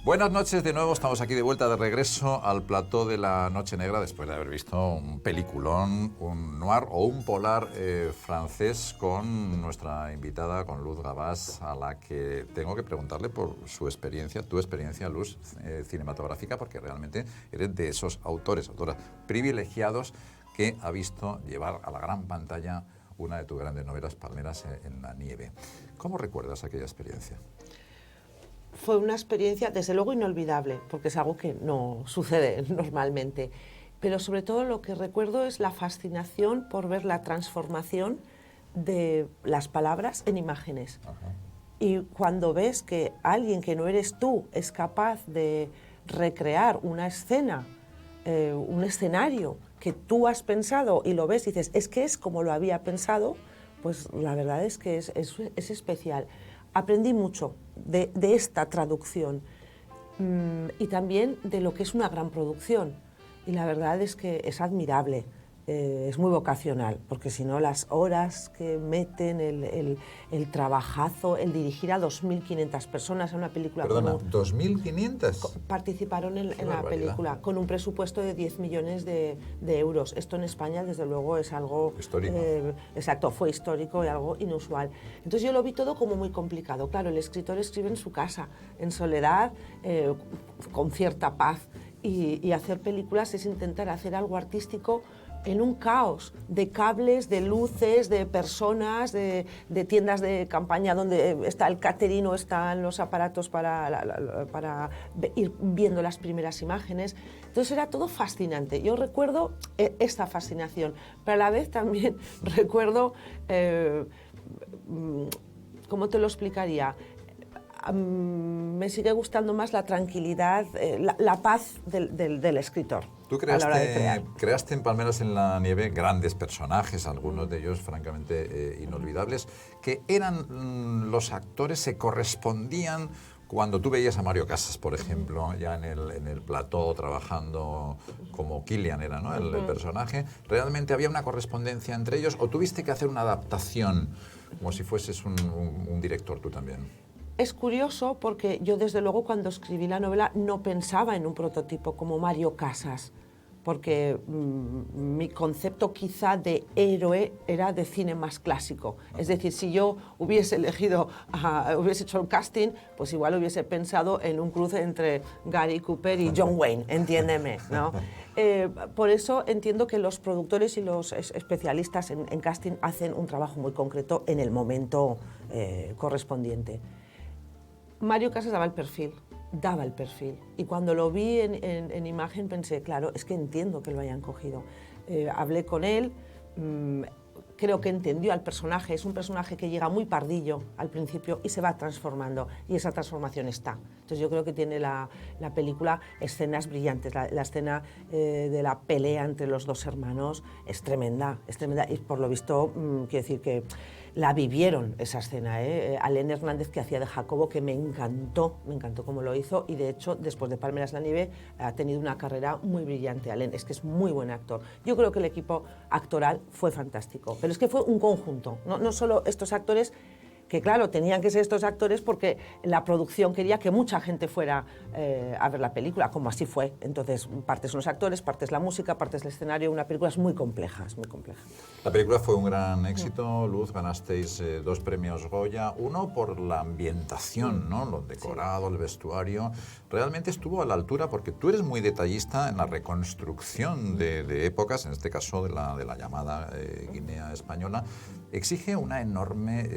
Buenas noches de nuevo, estamos aquí de vuelta de regreso al plató de La Noche Negra después de haber visto un peliculón, un noir o un polar francés con nuestra invitada, con Luz Gabás, a la que tengo que preguntarle por su experiencia, tu experiencia, Luz, cinematográfica, porque realmente eres de esos autores, autoras privilegiados que ha visto llevar a la gran pantalla una de tus grandes novelas, Palmeras en la nieve. ¿Cómo recuerdas aquella experiencia? Fue una experiencia, desde luego, inolvidable, porque es algo que no sucede normalmente. Pero sobre todo lo que recuerdo es la fascinación por ver la transformación de las palabras en imágenes. Ajá. Y cuando ves que alguien que no eres tú es capaz de recrear una escena, un escenario que tú has pensado y lo ves y dices, es que es como lo había pensado, pues la verdad es que es especial. Aprendí mucho de esta traducción y también de lo que es una gran producción. Y la verdad es que es admirable, es muy vocacional, porque si no las horas que meten, el trabajazo, el dirigir a 2.500 personas en una película... Perdona, ¿2.500? Participaron en la película con un presupuesto de 10 millones de euros. Esto en España, desde luego, es algo... Histórico. Exacto, fue histórico y algo inusual. Entonces yo lo vi todo como muy complicado. Claro, el escritor escribe en su casa, en soledad, con cierta paz. Y hacer películas es intentar hacer algo artístico en un caos de cables, de luces, de personas, de tiendas de campaña donde está el catering o están los aparatos para ir viendo las primeras imágenes. Entonces era todo fascinante. Yo recuerdo esta fascinación, pero a la vez también recuerdo, ¿cómo te lo explicaría? Me sigue gustando más la tranquilidad, la paz del escritor. Tú creaste en Palmeras en la nieve grandes personajes, algunos de ellos francamente inolvidables, que eran los actores, se correspondían cuando tú veías a Mario Casas, por ejemplo, ya en el plató trabajando como Kilian era, ¿no? el personaje. ¿Realmente había una correspondencia entre ellos o tuviste que hacer una adaptación como si fueses un director tú también? Es curioso porque yo, desde luego, cuando escribí la novela no pensaba en un prototipo como Mario Casas, porque mi concepto quizá de héroe era de cine más clásico. Es decir, si yo hubiese hubiese hecho el casting, pues igual hubiese pensado en un cruce entre Gary Cooper y John Wayne, entiéndeme, ¿no? Por eso entiendo que los productores y los especialistas en casting hacen un trabajo muy concreto en el momento correspondiente. Mario Casas daba el perfil. Y cuando lo vi en imagen pensé, claro, es que entiendo que lo hayan cogido. Hablé con él, creo que entendió al personaje. Es un personaje que llega muy pardillo al principio y se va transformando, y esa transformación está. Entonces yo creo que tiene la película escenas brillantes. La escena de la pelea entre los dos hermanos es tremenda, y por lo visto, quiero decir que la vivieron esa escena, Alén Hernández, que hacía de Jacobo, que me encantó cómo lo hizo, y de hecho después de Palmeras en la nieve ha tenido una carrera muy brillante. Alén es que es muy buen actor. Yo creo que el equipo actoral fue fantástico, pero es que fue un conjunto, no solo estos actores, que claro, tenían que ser estos actores porque la producción quería que mucha gente fuera a ver la película, como así fue. Entonces, partes son los actores, partes la música, partes el escenario. Una película es muy compleja, es muy compleja. La película fue un gran éxito, Luz, ganasteis 2 premios Goya, uno por la ambientación, ¿no? Lo decorado, el vestuario. Realmente estuvo a la altura porque tú eres muy detallista en la reconstrucción de épocas, en este caso de la llamada Guinea española. Exige un enorme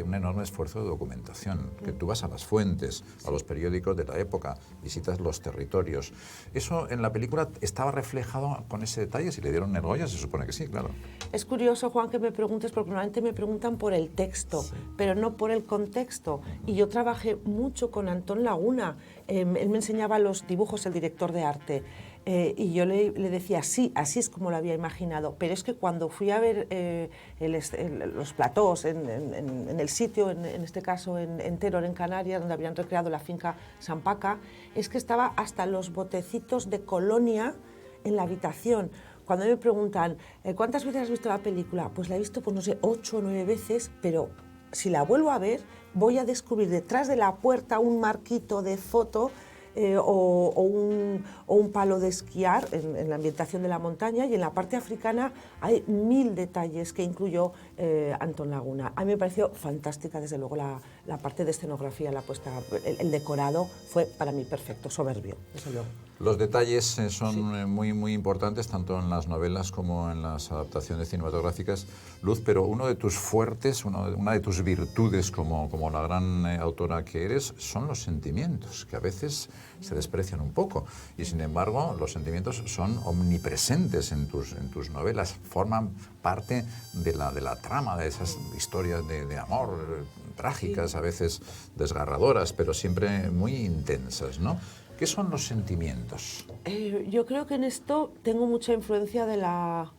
esfuerzo de documentación, que tú vas a las fuentes, a los periódicos de la época, visitas los territorios. ¿Eso en la película estaba reflejado con ese detalle? ¿Si le dieron el Goya? Se supone que sí, claro. Es curioso, Juan, que me preguntes, porque normalmente me preguntan por el texto, pero no por el contexto. Y yo trabajé mucho con Antón Laguna. Él me enseñaba los dibujos, el director de arte. Y yo le decía, sí, así es como lo había imaginado, pero es que cuando fui a ver los platós en el sitio, en este caso en Teror, en Canarias, donde habían recreado la finca San Paca, es que estaba hasta los botecitos de colonia en la habitación. Cuando me preguntan, ¿cuántas veces has visto la película? Pues la he visto, pues no sé, 8 o 9 veces, pero si la vuelvo a ver, voy a descubrir detrás de la puerta un marquito de foto o un palo de esquiar en la ambientación de la montaña, y en la parte africana hay 1000 detalles que incluyó Antón Laguna. A mí me pareció fantástica, desde luego, la parte de escenografía, la puesta, el decorado fue para mí perfecto, soberbio, desde luego. Los detalles son muy importantes, tanto en las novelas como en las adaptaciones cinematográficas, Luz, pero uno de tus fuertes, una de tus virtudes como la gran autora que eres, son los sentimientos, que a veces se desprecian un poco. Y sin embargo, los sentimientos son omnipresentes en tus novelas, forman parte de la trama de esas historias de amor, trágicas, a veces desgarradoras, pero siempre muy intensas, ¿no? ¿Qué son los sentimientos? Yo creo que en esto tengo mucha influencia de la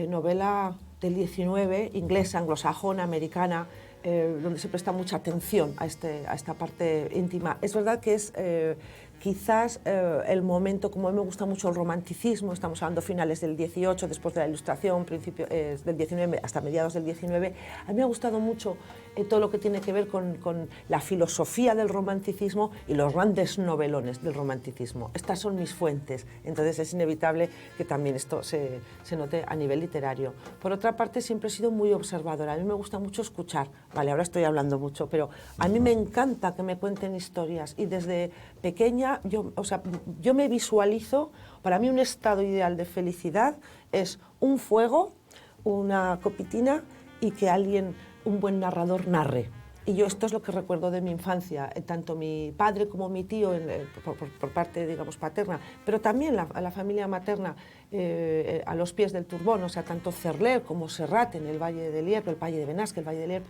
novela del 19, inglesa, anglosajona, americana, donde se presta mucha atención a esta parte íntima. Es verdad que es quizás el momento, como a mí me gusta mucho el romanticismo, estamos hablando finales del 18, después de la Ilustración, principio del 19, hasta mediados del 19, a mí me ha gustado mucho todo lo que tiene que ver con la filosofía del romanticismo y los grandes novelones del romanticismo. Estas son mis fuentes, entonces es inevitable que también esto se note a nivel literario. Por otra parte, siempre he sido muy observadora, a mí me gusta mucho escuchar. Vale, ahora estoy hablando mucho, pero a mí me encanta que me cuenten historias, y desde pequeña yo me visualizo, para mí un estado ideal de felicidad es un fuego, una copitina y que alguien, un buen narrador, narre. Y yo esto es lo que recuerdo de mi infancia, tanto mi padre como mi tío por parte, digamos, paterna, pero también la familia materna a los pies del Turbón, o sea, tanto Cerler como Serrat en el Valle de Lier, el Valle de Benasque, el Valle de Lier,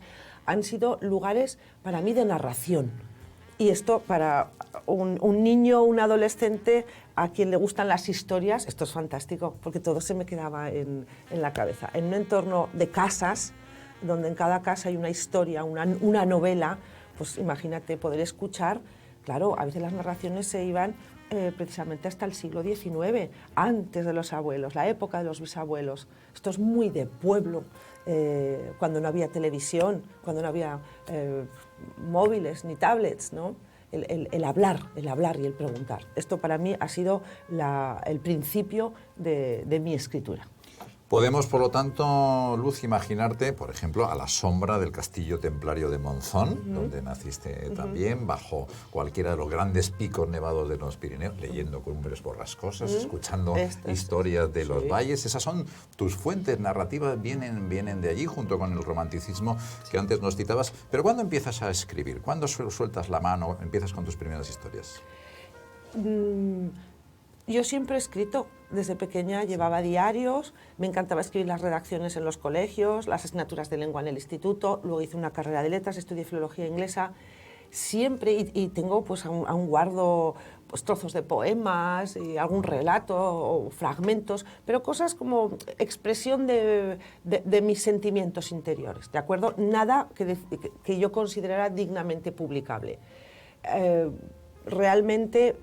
han sido lugares para mí de narración. Y esto para un niño, un adolescente a quien le gustan las historias, esto es fantástico, porque todo se me quedaba en la cabeza. En un entorno de casas, donde en cada casa hay una historia, una novela, pues imagínate poder escuchar, claro, a veces las narraciones se iban precisamente hasta el siglo XIX, antes de los abuelos, la época de los bisabuelos. Esto es muy de pueblo, cuando no había televisión, cuando no había móviles ni tablets, ¿no? El hablar y el preguntar. Esto para mí ha sido el principio de mi escritura. Podemos, por lo tanto, Luz, imaginarte, por ejemplo, a la sombra del castillo templario de Monzón, donde naciste también, bajo cualquiera de los grandes picos nevados de los Pirineos, leyendo Cumbres Borrascosas, escuchando historias de los valles. Esas son tus fuentes narrativas, vienen de allí, junto con el romanticismo que antes nos citabas. Pero ¿cuándo empiezas a escribir? ¿Cuándo sueltas la mano, empiezas con tus primeras historias? Yo siempre he escrito, desde pequeña llevaba diarios, me encantaba escribir las redacciones en los colegios, las asignaturas de lengua en el instituto, luego hice una carrera de letras, estudié filología inglesa, siempre, y tengo pues aún guardo pues, trozos de poemas y algún relato o fragmentos, pero cosas como expresión de mis sentimientos interiores, ¿de acuerdo? Nada que yo considerara dignamente publicable. Realmente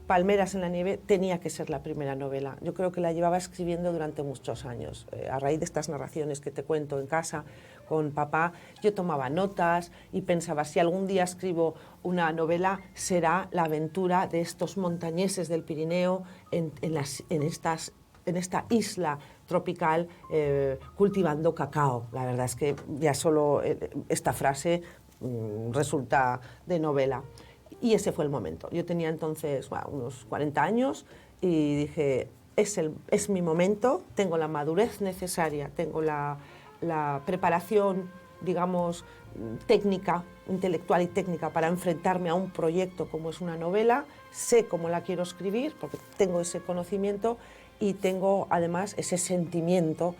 Palmeras en la nieve tenía que ser la primera novela. Yo creo que la llevaba escribiendo durante muchos años. A raíz de estas narraciones que te cuento en casa con papá, yo tomaba notas y pensaba, si algún día escribo una novela, será la aventura de estos montañeses del Pirineo en esta isla tropical cultivando cacao. La verdad es que ya solo esta frase resulta de novela. Y ese fue el momento. Yo tenía entonces unos 40 años y dije, es mi momento, tengo la madurez necesaria, tengo la preparación, digamos, técnica, intelectual y técnica para enfrentarme a un proyecto como es una novela, sé cómo la quiero escribir porque tengo ese conocimiento y tengo además ese sentimiento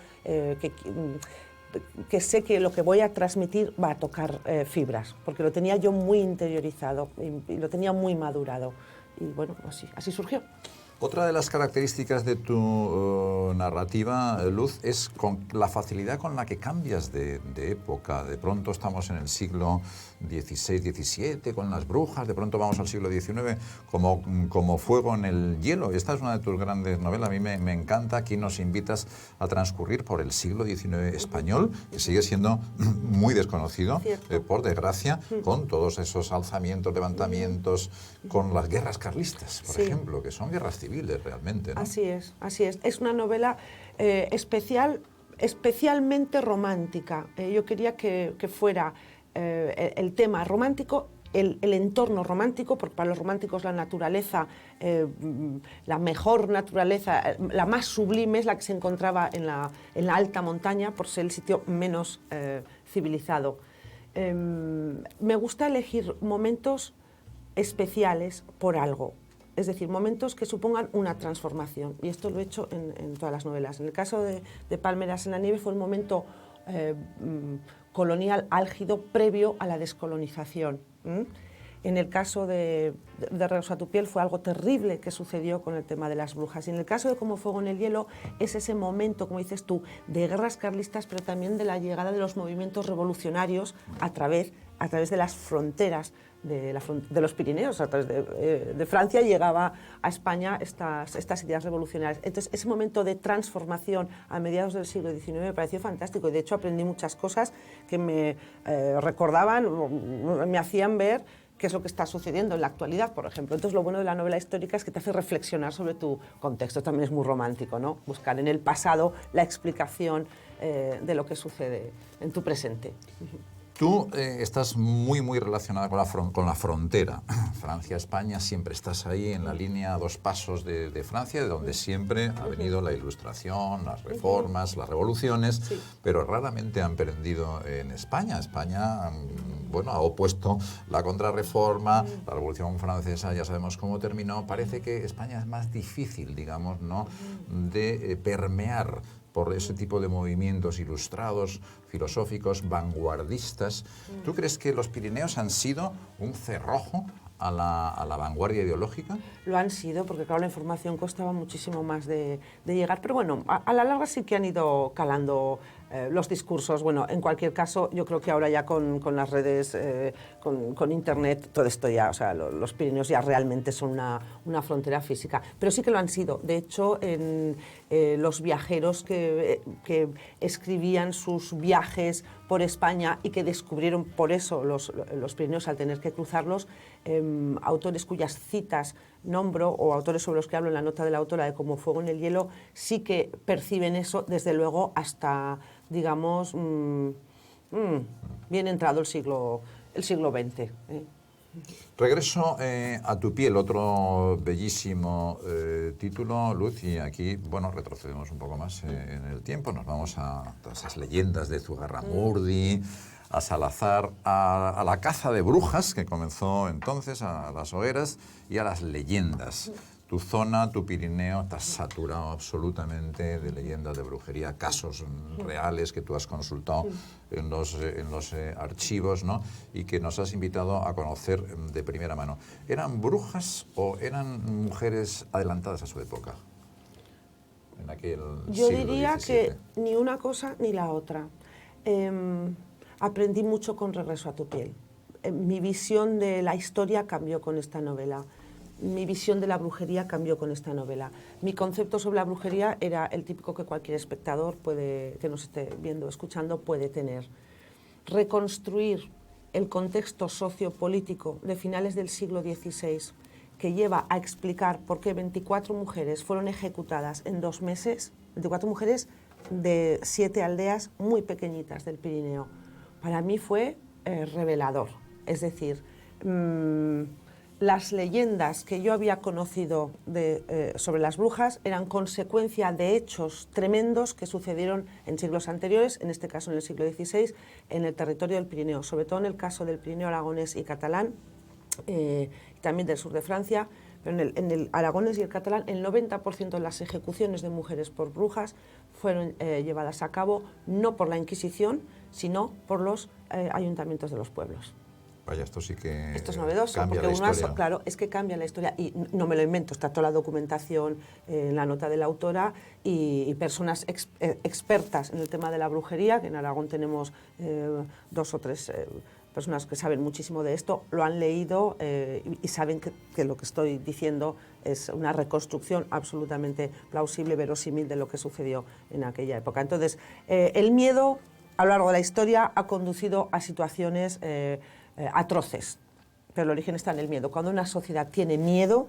que sé que lo que voy a transmitir va a tocar fibras, porque lo tenía yo muy interiorizado y lo tenía muy madurado. Y bueno, así surgió. Otra de las características de tu narrativa, Luz, es con la facilidad con la que cambias de época. De pronto estamos en el siglo XVI, XVII, con las brujas, de pronto vamos al siglo XIX, como Fuego en el hielo. Esta es una de tus grandes novelas, a mí me encanta. Aquí nos invitas a transcurrir por el siglo XIX español, que sigue siendo muy desconocido, por desgracia, con todos esos alzamientos, levantamientos, con las guerras carlistas, por ejemplo, que son guerras civiles realmente, ¿no? Así es, así es. Es una novela especialmente romántica. Yo quería que fuera el tema romántico, el entorno romántico, porque para los románticos la naturaleza, la mejor naturaleza, la más sublime es la que se encontraba en la alta montaña, por ser el sitio menos civilizado. Me gusta elegir momentos especiales por algo. Es decir, momentos que supongan una transformación. Y esto lo he hecho en todas las novelas. En el caso de Palmeras en la nieve fue un momento colonial álgido previo a la descolonización. En el caso de Regreso a tu piel fue algo terrible que sucedió con el tema de las brujas. Y en el caso de Como Fuego en el hielo es ese momento, como dices tú, de guerras carlistas, pero también de la llegada de los movimientos revolucionarios a través de las fronteras de los Pirineos. A través de Francia llegaba a España estas ideas revolucionarias. Entonces, ese momento de transformación a mediados del siglo XIX me pareció fantástico y de hecho aprendí muchas cosas que me recordaban, me hacían ver qué es lo que está sucediendo en la actualidad, por ejemplo. Entonces, lo bueno de la novela histórica es que te hace reflexionar sobre tu contexto. También es muy romántico, ¿no? Buscar en el pasado la explicación de lo que sucede en tu presente. Tú estás muy relacionada con la frontera. Francia-España, siempre estás ahí en la línea a 2 pasos de Francia, de donde siempre ha venido la Ilustración, las reformas, las revoluciones, pero raramente han prendido en España. España, bueno, ha opuesto la contrarreforma, la Revolución Francesa, ya sabemos cómo terminó. Parece que España es más difícil, digamos, ¿no?, de permear por ese tipo de movimientos ilustrados, filosóficos, vanguardistas. ¿Tú crees que los Pirineos han sido un cerrojo a la vanguardia ideológica? Lo han sido, porque claro, la información costaba muchísimo más de llegar, pero bueno, a la larga sí que han ido calando los discursos. Bueno, en cualquier caso, yo creo que ahora ya con las redes, con Internet, todo esto ya, o sea, los Pirineos ya realmente son una frontera física, pero sí que lo han sido. De hecho, los viajeros que escribían sus viajes por España y que descubrieron por eso los Pirineos al tener que cruzarlos, autores cuyas citas nombro o autores sobre los que hablo en la nota de la autora de Como Fuego en el hielo, sí que perciben eso, desde luego, hasta, digamos, bien entrado el siglo XX. Regreso a tu piel, otro bellísimo título, Luz, y aquí, bueno, retrocedemos un poco más en el tiempo, nos vamos a todas esas leyendas de Zugarramurdi, a Salazar, a la caza de brujas que comenzó entonces, a las hogueras y a las leyendas. Tu zona, tu Pirineo, estás saturado absolutamente de leyendas de brujería, casos reales que tú has consultado en los archivos, ¿no?, y que nos has invitado a conocer de primera mano. ¿Eran brujas o eran mujeres adelantadas a su época? En aquel Yo siglo diría XVII. que ni una cosa ni la otra. Aprendí mucho con Regreso a tu piel. Mi visión de la historia cambió con esta novela. Mi visión de la brujería cambió con esta novela. Mi concepto sobre la brujería era el típico que cualquier espectador que nos esté viendo o escuchando puede tener. Reconstruir el contexto sociopolítico de finales del siglo XVI, que lleva a explicar por qué 24 mujeres fueron ejecutadas en 2 meses, 24 mujeres de 7 aldeas muy pequeñitas del Pirineo, para mí fue revelador. Es decir, las leyendas que yo había conocido sobre las brujas eran consecuencia de hechos tremendos que sucedieron en siglos anteriores, en este caso en el siglo XVI, en el territorio del Pirineo, sobre todo en el caso del Pirineo aragonés y catalán, y también del sur de Francia. Pero en el aragonés y el catalán, el 90% de las ejecuciones de mujeres por brujas fueron llevadas a cabo no por la Inquisición, sino por los ayuntamientos de los pueblos. Vaya, esto sí que esto es novedoso, cambia porque la historia. claro, es que cambia la historia y no me lo invento, está toda la documentación en la nota de la autora y personas expertas en el tema de la brujería, que en Aragón tenemos 2 o 3 personas que saben muchísimo de esto, lo han leído y saben que lo que estoy diciendo es una reconstrucción absolutamente plausible, verosímil de lo que sucedió en aquella época. Entonces, el miedo a lo largo de la historia ha conducido a situaciones atroces, pero el origen está en el miedo. Cuando una sociedad tiene miedo,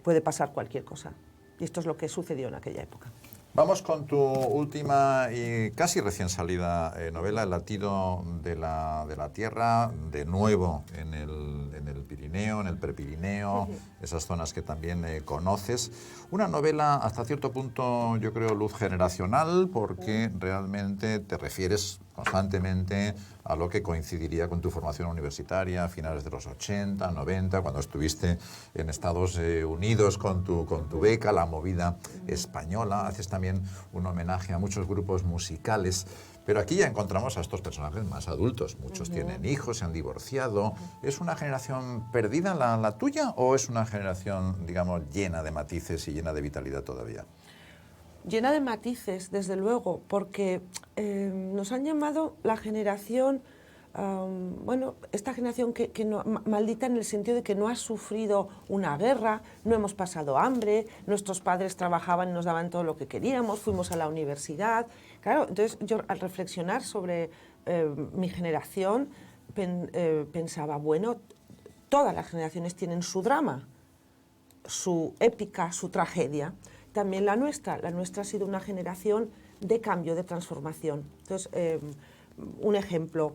puede pasar cualquier cosa. Y esto es lo que sucedió en aquella época. Vamos con tu última y casi recién salida novela, El latido de la tierra, de nuevo en el Pirineo, en el Prepirineo, esas zonas que también conoces. Una novela hasta cierto punto, yo creo, luz generacional, porque realmente te refieres constantemente a lo que coincidiría con tu formación universitaria a finales de los 80, 90, cuando estuviste en Estados Unidos con tu beca, la movida española. Haces también un homenaje a muchos grupos musicales, pero aquí ya encontramos a estos personajes más adultos. Muchos tienen hijos, se han divorciado. ¿Es una generación perdida la tuya o es una generación, digamos, llena de matices y llena de vitalidad todavía? Llena de matices, desde luego, porque nos han llamado la generación, esta generación que maldita en el sentido de que no ha sufrido una guerra, no hemos pasado hambre, nuestros padres trabajaban y nos daban todo lo que queríamos, fuimos a la universidad. Claro, entonces yo al reflexionar sobre mi generación pensaba, bueno, todas las generaciones tienen su drama, su épica, su tragedia. También la nuestra ha sido una generación de cambio, de transformación. Entonces, un ejemplo,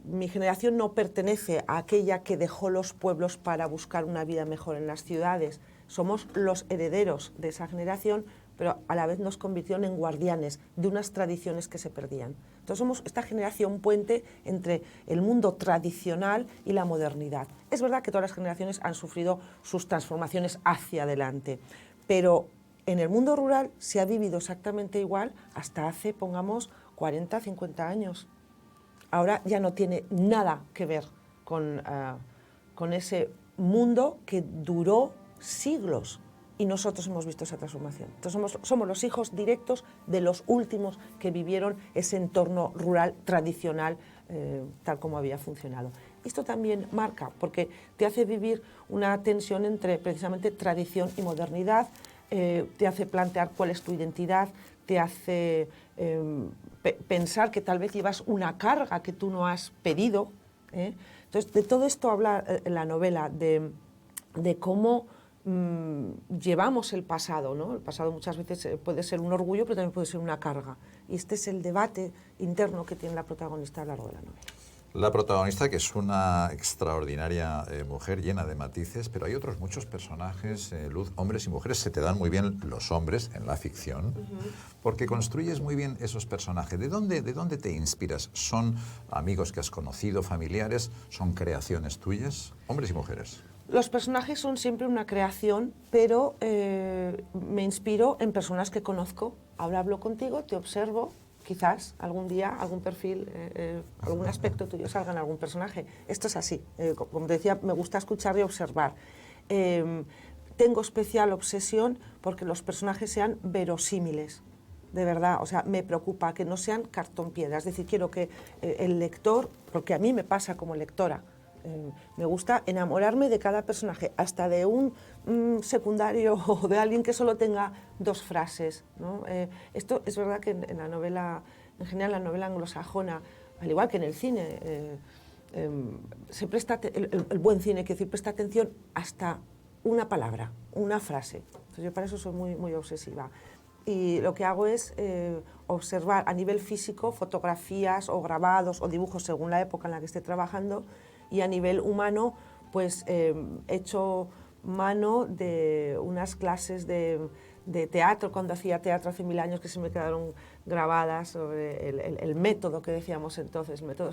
mi generación no pertenece a aquella que dejó los pueblos para buscar una vida mejor en las ciudades. Somos los herederos de esa generación, pero a la vez nos convirtieron en guardianes de unas tradiciones que se perdían. Entonces somos esta generación puente entre el mundo tradicional y la modernidad. Es verdad que todas las generaciones han sufrido sus transformaciones hacia adelante, pero en el mundo rural se ha vivido exactamente igual hasta hace, pongamos, 40, 50 años. Ahora ya no tiene nada que ver con ese mundo que duró siglos. Y nosotros hemos visto esa transformación. Entonces somos los hijos directos de los últimos que vivieron ese entorno rural tradicional tal como había funcionado. Esto también marca, porque te hace vivir una tensión entre precisamente tradición y modernidad, te hace plantear cuál es tu identidad, te hace pensar que tal vez llevas una carga que tú no has pedido. Entonces, de todo esto habla la novela, de cómo llevamos el pasado, ¿no? El pasado muchas veces puede ser un orgullo, pero también puede ser una carga. Y este es el debate interno que tiene la protagonista a lo largo de la novela. La protagonista, que es una extraordinaria mujer llena de matices, pero hay otros muchos personajes, Luz, hombres y mujeres. Se te dan muy bien los hombres en la ficción, porque construyes muy bien esos personajes. ¿De dónde te inspiras? ¿Son amigos que has conocido, familiares? ¿Son creaciones tuyas? Hombres y mujeres. Los personajes son siempre una creación, pero me inspiro en personas que conozco. Ahora hablo contigo, te observo, quizás algún día algún perfil, algún aspecto tuyo salga en algún personaje. Esto es así. Como te decía, me gusta escuchar y observar. Tengo especial obsesión porque los personajes sean verosímiles. De verdad, o sea, me preocupa que no sean cartón piedra. Es decir, quiero que el lector, porque a mí me pasa como lectora, me gusta enamorarme de cada personaje, hasta de un secundario o de alguien que solo tenga 2 frases, ¿no? Esto es verdad que en la novela, en general la novela anglosajona, al igual que en el cine, se presta el buen cine, quiero decir, presta atención hasta una palabra, una frase. Entonces yo para eso soy muy, muy obsesiva. Y lo que hago es observar a nivel físico fotografías o grabados o dibujos según la época en la que esté trabajando, y a nivel humano pues he hecho mano de unas clases de teatro, cuando hacía teatro hace 1000 años, que se me quedaron grabadas sobre el método que decíamos entonces, el método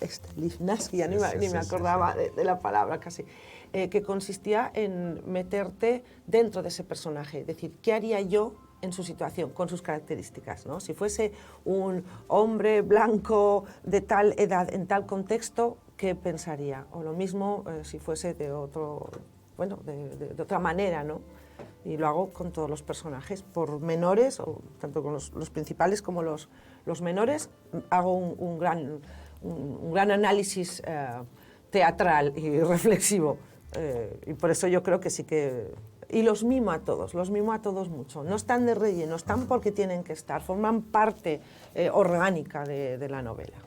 Stanislavski, ya ni me acordaba de la palabra casi, que consistía en meterte dentro de ese personaje, es decir, ¿qué haría yo en su situación, con sus características, ¿no? Si fuese un hombre blanco de tal edad, en tal contexto, ¿qué pensaría? O lo mismo si fuese de otro, bueno, de otra manera, ¿no? Y lo hago con todos los personajes, por menores, o tanto con los principales como los menores, hago un gran análisis teatral y reflexivo. Y por eso yo creo que sí que... Y los mimo a todos mucho. No están de relleno, están porque tienen que estar, forman parte orgánica de la novela.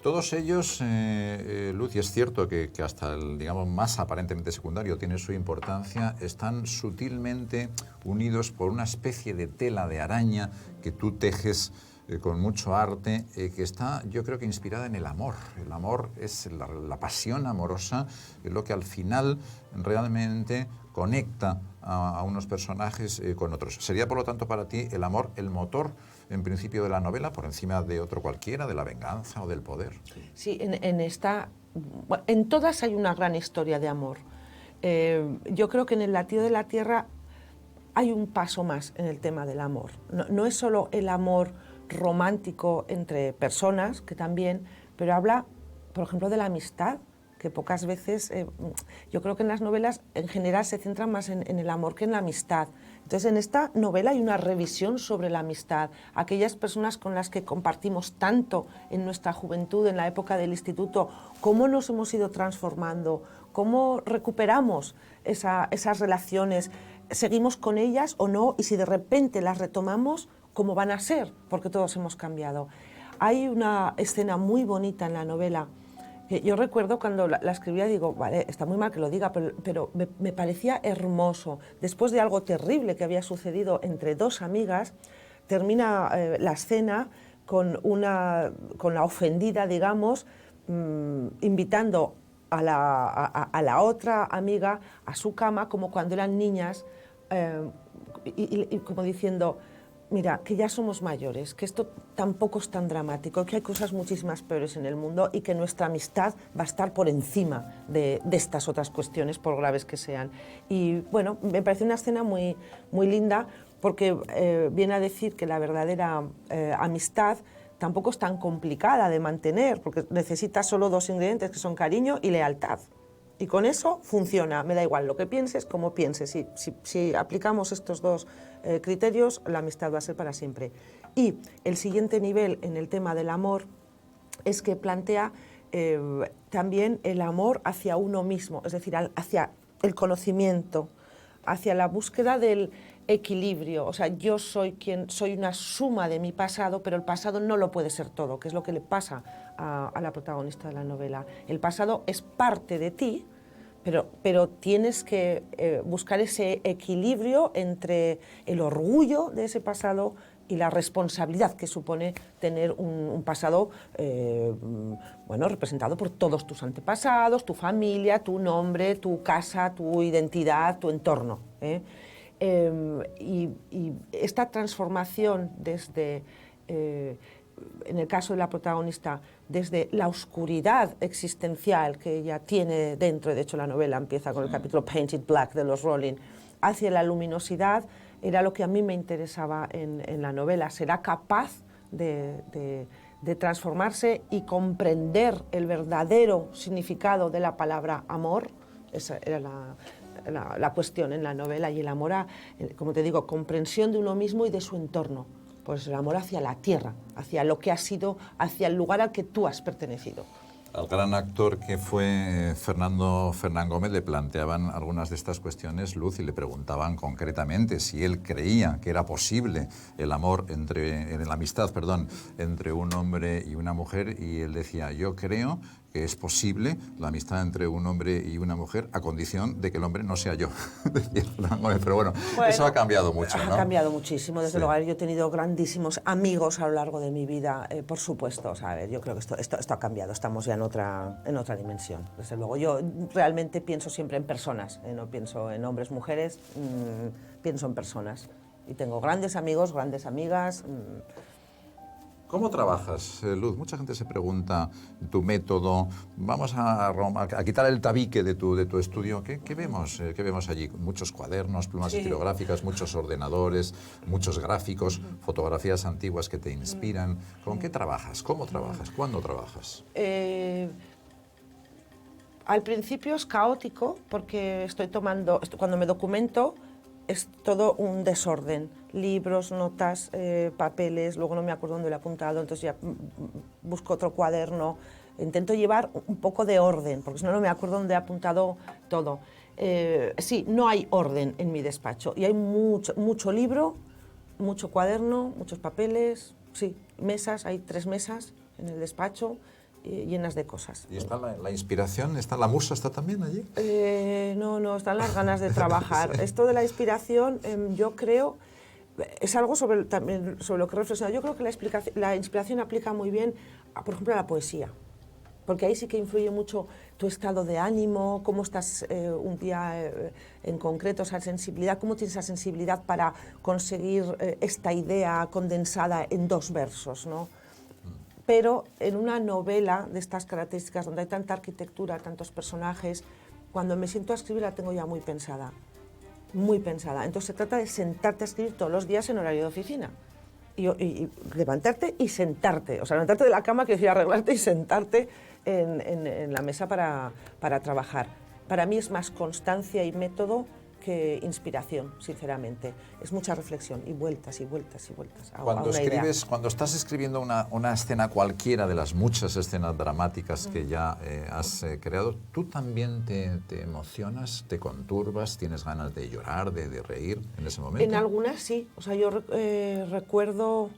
Todos ellos, Luz, y es cierto que hasta el, digamos, más aparentemente secundario tiene su importancia, están sutilmente unidos por una especie de tela de araña que tú tejes con mucho arte, que está, yo creo que inspirada en el amor. El amor es la pasión amorosa, es lo que al final realmente conecta a unos personajes con otros. ¿Sería, por lo tanto, para ti el amor el motor, en principio, de la novela, por encima de otro cualquiera, de la venganza o del poder? Sí, en todas hay una gran historia de amor. Yo creo que en El latido de la tierra hay un paso más en el tema del amor. No es solo el amor romántico entre personas, que también, pero habla, por ejemplo, de la amistad, que pocas veces, yo creo que en las novelas en general se centran más en el amor que en la amistad. Entonces, en esta novela hay una revisión sobre la amistad, aquellas personas con las que compartimos tanto en nuestra juventud, en la época del instituto, cómo nos hemos ido transformando, cómo recuperamos esas relaciones, seguimos con ellas o no, y si de repente las retomamos, ¿cómo van a ser? Porque todos hemos cambiado. Hay una escena muy bonita en la novela que yo recuerdo cuando la escribía, digo, vale, está muy mal que lo diga, pero me parecía hermoso. Después de algo terrible que había sucedido entre dos amigas, termina la escena con la ofendida, digamos, invitando a la otra amiga a su cama, como cuando eran niñas, y como diciendo, mira, que ya somos mayores, que esto tampoco es tan dramático, que hay cosas muchísimas peores en el mundo y que nuestra amistad va a estar por encima de estas otras cuestiones, por graves que sean. Y bueno, me parece una escena muy, muy linda porque viene a decir que la verdadera amistad tampoco es tan complicada de mantener, porque necesita solo dos ingredientes, que son cariño y lealtad. Y con eso funciona, me da igual lo que pienses, como pienses. Si aplicamos estos dos criterios, la amistad va a ser para siempre. Y el siguiente nivel en el tema del amor es que plantea también el amor hacia uno mismo, es decir, hacia el conocimiento, hacia la búsqueda del equilibrio. O sea, yo soy una suma de mi pasado, pero el pasado no lo puede ser todo, que es lo que le pasa a la protagonista de la novela. El pasado es parte de ti, pero tienes que buscar ese equilibrio entre el orgullo de ese pasado y la responsabilidad que supone tener un pasado bueno, representado por todos tus antepasados, tu familia, tu nombre, tu casa, tu identidad, tu entorno. Y esta transformación desde, en el caso de la protagonista, desde la oscuridad existencial que ella tiene dentro, de hecho la novela empieza con el capítulo Painted Black de los Rolling, hacia la luminosidad, era lo que a mí me interesaba en la novela. ¿Será capaz de transformarse y comprender el verdadero significado de la palabra amor? Esa era la cuestión en la novela, y el amor a, como te digo, comprensión de uno mismo y de su entorno. Pues el amor hacia la tierra, hacia lo que has sido, hacia el lugar al que tú has pertenecido. Al gran actor que fue Fernán Gómez le planteaban algunas de estas cuestiones, Luz, y le preguntaban concretamente si él creía que era posible el amor la amistad, entre un hombre y una mujer, y él decía, yo creo que es posible la amistad entre un hombre y una mujer a condición de que el hombre no sea yo. Pero bueno, eso ha cambiado mucho, ¿no? Ha cambiado muchísimo, desde Sí. luego. Yo he tenido grandísimos amigos a lo largo de mi vida, por supuesto. O sea, a ver, yo creo que esto ha cambiado, estamos ya en otra dimensión. Desde luego, yo realmente pienso siempre en personas, no pienso en hombres, mujeres, pienso en personas. Y tengo grandes amigos, grandes amigas. ¿Cómo trabajas, Luz? Mucha gente se pregunta tu método. Vamos a quitar el tabique de tu estudio. ¿Qué vemos? ¿Qué vemos allí? Muchos cuadernos, plumas estilográficas, muchos ordenadores, muchos gráficos, fotografías antiguas que te inspiran. ¿Con qué trabajas? ¿Cómo trabajas? ¿Cuándo trabajas? Al principio es caótico porque cuando me documento es todo un desorden, libros, notas, papeles, luego no me acuerdo dónde lo he apuntado, entonces ya busco otro cuaderno, intento llevar un poco de orden, porque si no, no me acuerdo dónde he apuntado todo. Sí, no hay orden en mi despacho y hay mucho libro, mucho cuaderno, muchos papeles, sí, mesas, hay 3 mesas en el despacho, llenas de cosas. ¿Y está la inspiración? ¿Está la musa? ¿Está también allí? No, están las ganas de trabajar. Sí. Esto de la inspiración, yo creo, es algo también sobre lo que he reflexionado. Yo creo que la inspiración aplica muy bien, por ejemplo, a la poesía. Porque ahí sí que influye mucho tu estado de ánimo, cómo estás un día en concreto, esa sensibilidad, cómo tienes esa sensibilidad para conseguir esta idea condensada en 2 versos, ¿no? Pero en una novela de estas características, donde hay tanta arquitectura, tantos personajes, cuando me siento a escribir la tengo ya muy pensada, muy pensada. Entonces se trata de sentarte a escribir todos los días en horario de oficina. Y levantarte y sentarte, o sea, levantarte de la cama, que decir, arreglarte y sentarte en la mesa para trabajar. Para mí es más constancia y método que inspiración, sinceramente. Es mucha reflexión y vueltas y vueltas y vueltas a una idea. Cuando estás escribiendo una escena cualquiera de las muchas escenas dramáticas que ya has creado, ¿tú también te emocionas, te conturbas, tienes ganas de llorar, de reír en ese momento? En algunas sí. O sea, yo recuerdo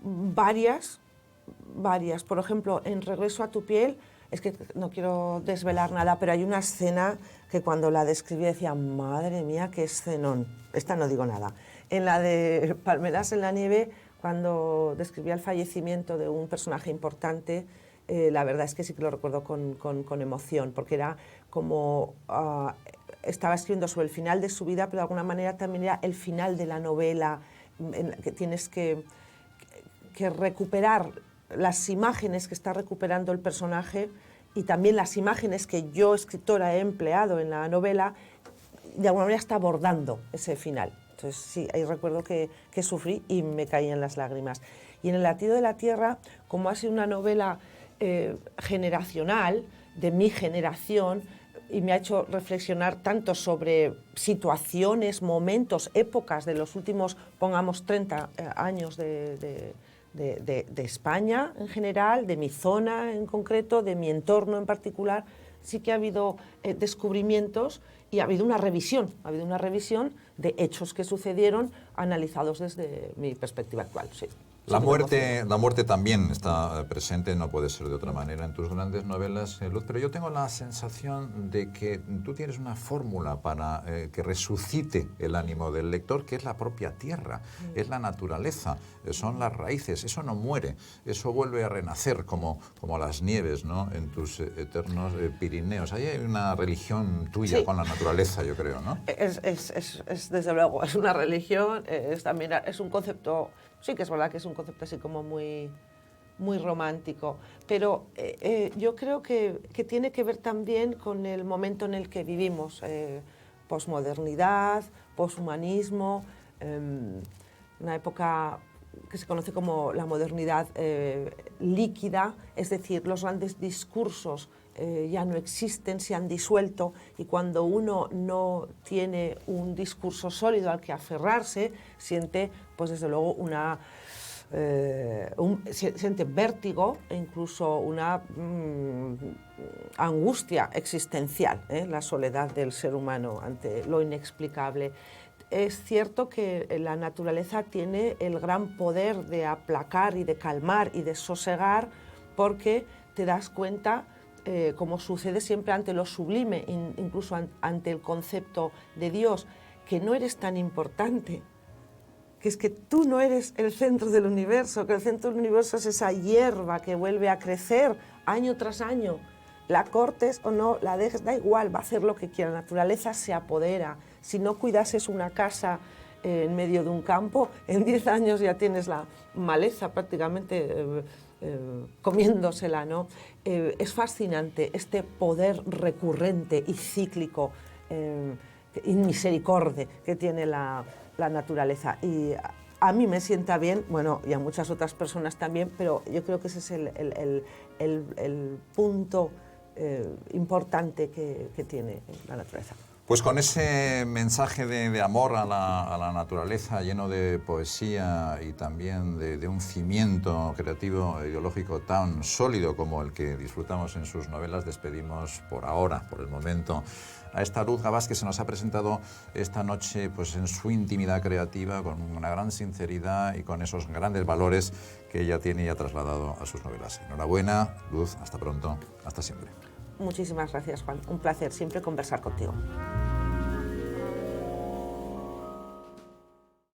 varias. Por ejemplo, en Regreso a tu piel, es que no quiero desvelar nada, pero hay una escena que cuando la describí decía, madre mía, qué escenón. Esta no digo nada. En la de Palmeras en la nieve, cuando describía el fallecimiento de un personaje importante, la verdad es que sí que lo recuerdo con emoción, porque era como... estaba escribiendo sobre el final de su vida, pero de alguna manera también era el final de la novela, en la que tienes que recuperar las imágenes que está recuperando el personaje y también las imágenes que yo, escritora, he empleado en la novela, de alguna manera está abordando ese final. Entonces sí, ahí recuerdo que sufrí y me caían las lágrimas. Y en El latido de la tierra, como ha sido una novela generacional, de mi generación, y me ha hecho reflexionar tanto sobre situaciones, momentos, épocas de los últimos, pongamos, 30 años de España en general, de mi zona en concreto, de mi entorno en particular, sí que ha habido descubrimientos y ha habido una revisión de hechos que sucedieron analizados desde mi perspectiva actual. Sí. La muerte también está presente, no puede ser de otra manera en tus grandes novelas, Luz, pero yo tengo la sensación de que tú tienes una fórmula para que resucite el ánimo del lector, que es la propia tierra, es la naturaleza, son las raíces, eso no muere, eso vuelve a renacer como las nieves, ¿no?, en tus eternos Pirineos. Ahí hay una religión tuya, sí, con la naturaleza, yo creo, ¿no? Es desde luego, es una religión, también es un concepto... Sí que es verdad que es un concepto así como muy romántico, pero yo creo que tiene que ver también con el momento en el que vivimos, posmodernidad, poshumanismo, una época que se conoce como la modernidad líquida, es decir, los grandes discursos ya no existen, se han disuelto, y cuando uno no tiene un discurso sólido al que aferrarse, siente, pues desde luego, siente vértigo e incluso una angustia existencial, la soledad del ser humano ante lo inexplicable. Es cierto que la naturaleza tiene el gran poder de aplacar y de calmar y de sosegar, porque te das cuenta, como sucede siempre ante lo sublime, incluso ante el concepto de Dios, que no eres tan importante, que es que tú no eres el centro del universo, que el centro del universo es esa hierba que vuelve a crecer año tras año. La cortes o no, la dejes, da igual, va a hacer lo que quiera. La naturaleza se apodera. Si no cuidases una casa en medio de un campo, en 10 años ya tienes la maleza prácticamente comiéndosela, ¿no? Es fascinante este poder recurrente y cíclico, inmisericorde que tiene la naturaleza. Y a mí me sienta bien, bueno, y a muchas otras personas también, pero yo creo que ese es el punto importante que tiene la naturaleza. Pues con ese mensaje de amor a la naturaleza, lleno de poesía y también de un cimiento creativo e ideológico tan sólido como el que disfrutamos en sus novelas, despedimos por ahora, por el momento, a esta Luz Gabás que se nos ha presentado esta noche pues, en su intimidad creativa, con una gran sinceridad y con esos grandes valores que ella tiene y ha trasladado a sus novelas. Enhorabuena, Luz, hasta pronto, hasta siempre. Muchísimas gracias, Juan. Un placer siempre conversar contigo.